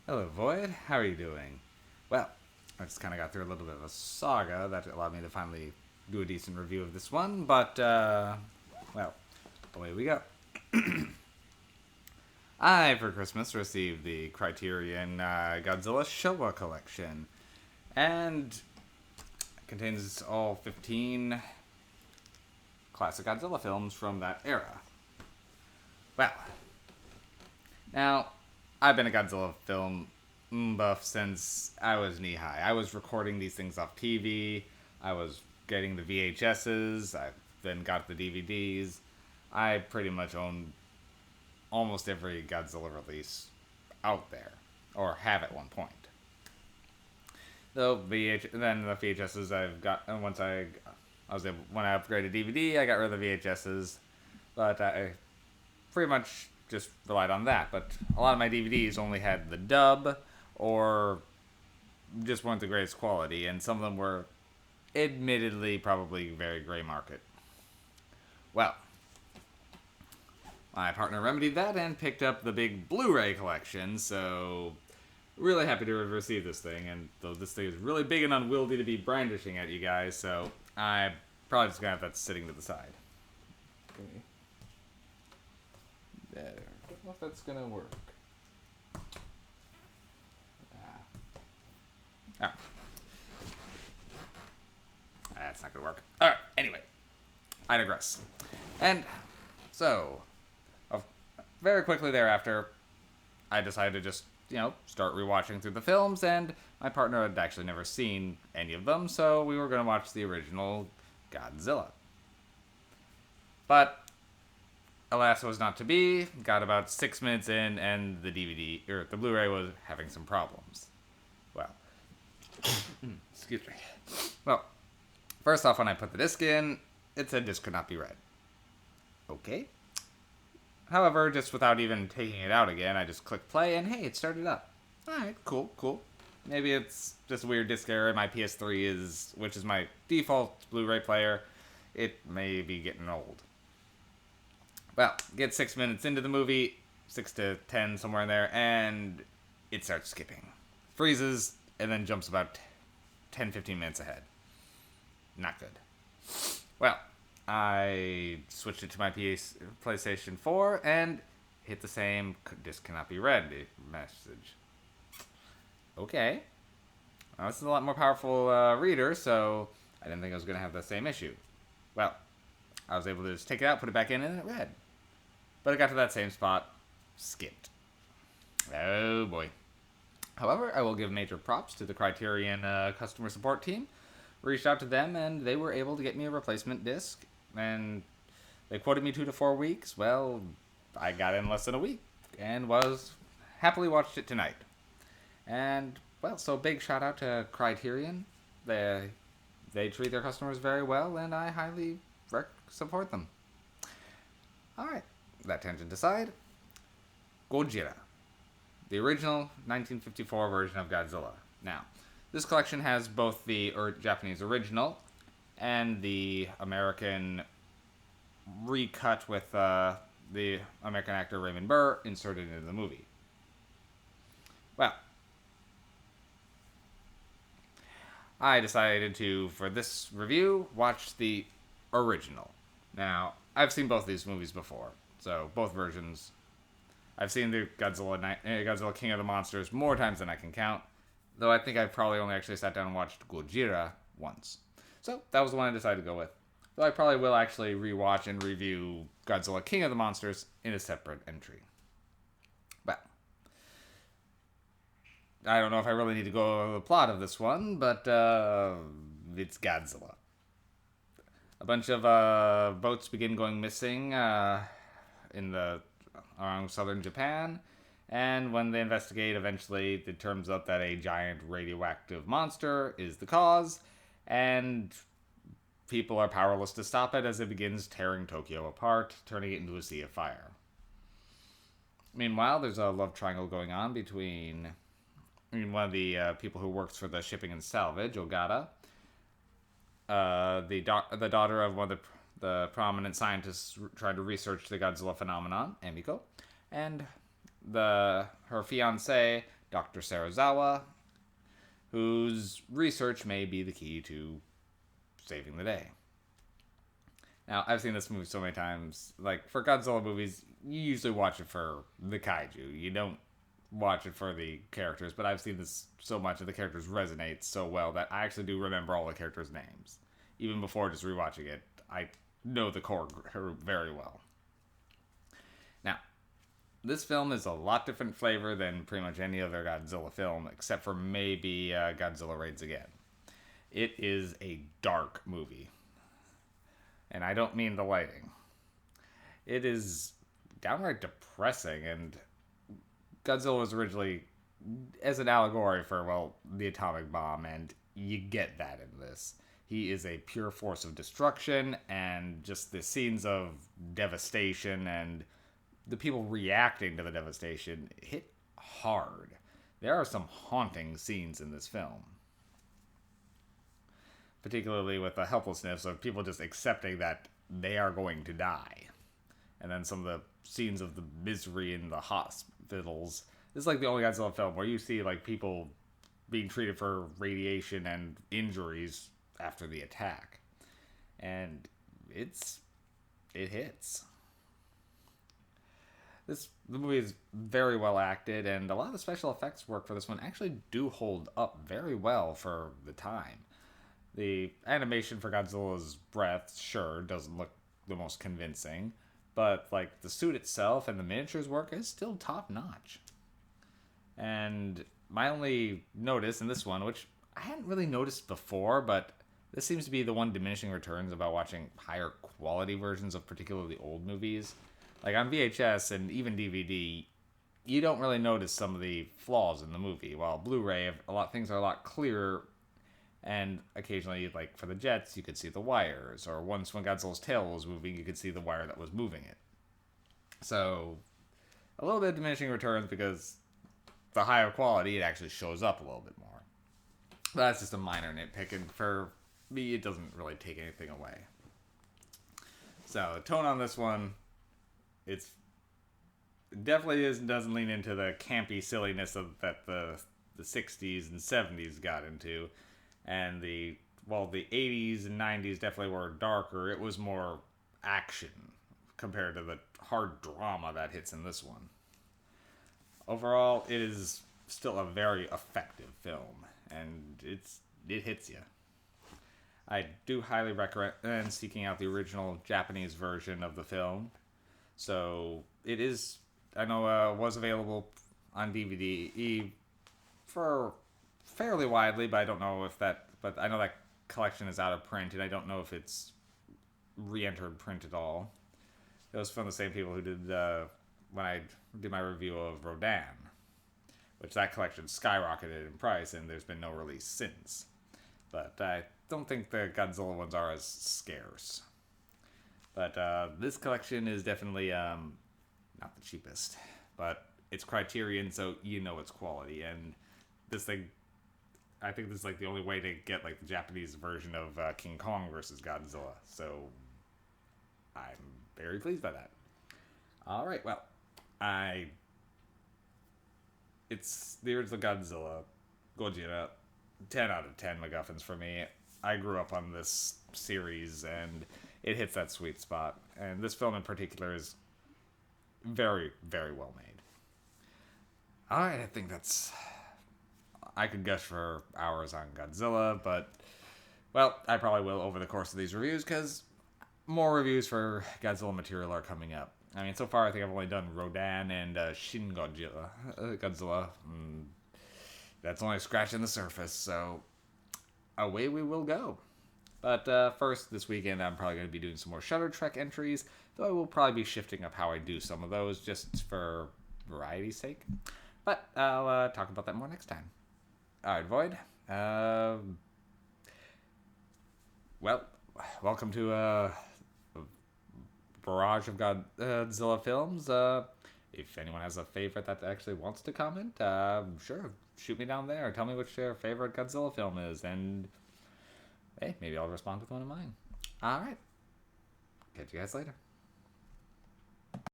Hello, Void. How are you doing? Well, I just kind of got through a little bit of a saga that allowed me to finally do a decent review of this one, but, well, away we go. I, for Christmas, received the Criterion Godzilla Showa collection, and it contains all 15 classic Godzilla films from that era. Well, now, I've been a Godzilla film buff since I was knee high. I was recording these things off TV. I was getting the VHSs. I then got the DVDs. I pretty much own almost every Godzilla release out there, or have at one point. Though then the VHSs I've got once I was able when I upgraded DVD, I got rid of the VHSs, but I pretty much just relied on that. But a lot of my DVDs only had the dub or just weren't the greatest quality, and some of them were admittedly probably very gray market. Well, my partner remedied that and picked up the big Blu-ray collection, so really happy to have received this thing. And though this thing is really big and unwieldy to be brandishing at you guys, so I'm probably just gonna have that sitting to the side. Okay. There. Don't know if that's gonna work. Ah. That's not gonna work. Alright, anyway. I digress. And so, very quickly thereafter, I decided to just, start rewatching through the films, and my partner had actually never seen any of them, so we were going to watch the original Godzilla. But, alas, it was not to be. Got about 6 minutes in, and the Blu-ray was having some problems. Well, excuse me. Well, first off, when I put the disc in, it said disc could not be read. Okay. However, just without even taking it out again, I just clicked play, and hey, it started up. Alright, cool. Maybe it's just a weird disc error. My PS3 which is my default Blu-ray player, it may be getting old. Well, get 6 minutes into the movie, 6 to 10, somewhere in there, and it starts skipping. Freezes, and then jumps about 10-15 minutes ahead. Not good. Well, I switched it to my PlayStation 4 and hit the same disc cannot be read message. Okay. Now, this is a lot more powerful reader, so I didn't think I was going to have the same issue. Well, I was able to just take it out, put it back in, and it read. But it got to that same spot, skipped. Oh boy. However, I will give major props to the Criterion customer support team. Reached out to them, and they were able to get me a replacement disc. And they quoted me 2 to 4 weeks. Well, I got it in less than a week, and happily watched it tonight. And, well, so big shout out to Criterion. They treat their customers very well, and I highly support them. Alright, that tangent aside. Gojira. The original 1954 version of Godzilla. Now, this collection has both the Japanese original and the American recut with the American actor Raymond Burr inserted into the movie. Well, I decided to, for this review, watch the original. Now, I've seen both these movies before, so both versions. I've seen the Godzilla King of the Monsters more times than I can count, though I think I've probably only actually sat down and watched Gojira once. So, that was the one I decided to go with. Though I probably will actually rewatch and review Godzilla King of the Monsters in a separate entry. Well, I don't know if I really need to go over the plot of this one, but it's Godzilla. A bunch of boats begin going missing around southern Japan, and when they investigate, eventually it turns up that a giant radioactive monster is the cause, and people are powerless to stop it as it begins tearing Tokyo apart, turning it into a sea of fire. Meanwhile, there's a love triangle going on between one of the people who works for the shipping and salvage, Ogata, the daughter of one of the prominent scientists trying to research the Godzilla phenomenon, Emiko, and her fiancé, Dr. Sarazawa, whose research may be the key to saving the day. Now, I've seen this movie so many times. Like, for Godzilla movies, you usually watch it for the kaiju. You don't watch it for the characters, but I've seen this so much and the characters resonate so well that I actually do remember all the characters' names. Even before just rewatching it, I know the core group very well. Now, this film is a lot different flavor than pretty much any other Godzilla film, except for maybe Godzilla Raids Again. It is a dark movie. And I don't mean the lighting. It is downright depressing, and Godzilla was originally as an allegory for, well, the atomic bomb, and you get that in this. He is a pure force of destruction, and just the scenes of devastation and the people reacting to the devastation hit hard. There are some haunting scenes in this film. Particularly with the helplessness of people just accepting that they are going to die. And then some of the scenes of the misery in the hospitals. This is like the only Godzilla film where you see like people being treated for radiation and injuries after the attack. And it hits. The movie is very well acted, and a lot of the special effects work for this one actually do hold up very well for the time. The animation for Godzilla's breath, sure, doesn't look the most convincing, but like the suit itself and the miniatures work is still top notch. And my only notice in this one, which I hadn't really noticed before, but this seems to be the one diminishing returns about watching higher quality versions of particularly old movies. Like on VHS and even DVD, you don't really notice some of the flaws in the movie. While Blu-ray, things are a lot clearer. And occasionally, like for the jets, you could see the wires. Or once when Godzilla's tail was moving, you could see the wire that was moving it. So, a little bit of diminishing returns because the higher quality, it actually shows up a little bit more. But that's just a minor nitpick, and for me, it doesn't really take anything away. So, tone on this one, it definitely doesn't lean into the campy silliness that the 60s and 70s got into. And the 80s and 90s definitely were darker. It was more action compared to the hard drama that hits in this one. Overall, it is still a very effective film, and it hits you. I do highly recommend seeking out the original Japanese version of the film. So it is, I know, was available on DVD for fairly widely, but I don't know if but I know that collection is out of print, and I don't know if it's re-entered print at all. It was from the same people who did, when I did my review of Rodan, which that collection skyrocketed in price, and there's been no release since. But I don't think the Godzilla ones are as scarce. But this collection is definitely not the cheapest, but it's Criterion, so you know it's quality, and this thing, I think this is like the only way to get like the Japanese version of King Kong versus Godzilla. So I'm very pleased by that. All right, well, it's the original Godzilla, Gojira, 10 out of 10 MacGuffins for me. I grew up on this series, and it hits that sweet spot. And this film in particular is very, very well made. All right, I think I could gush for hours on Godzilla, but, well, I probably will over the course of these reviews, because more reviews for Godzilla material are coming up. I mean, so far I think I've only done Rodan and Shin Godzilla. That's only scratching the surface, so away we will go. But first, this weekend, I'm probably going to be doing some more Shudder Trek entries, though I will probably be shifting up how I do some of those, just for variety's sake. But I'll talk about that more next time. Alright, Void. Well, welcome to a barrage of Godzilla films. If anyone has a favorite that actually wants to comment, sure, shoot me down there. Tell me which your favorite Godzilla film is, and hey, maybe I'll respond with one of mine. Alright. Catch you guys later.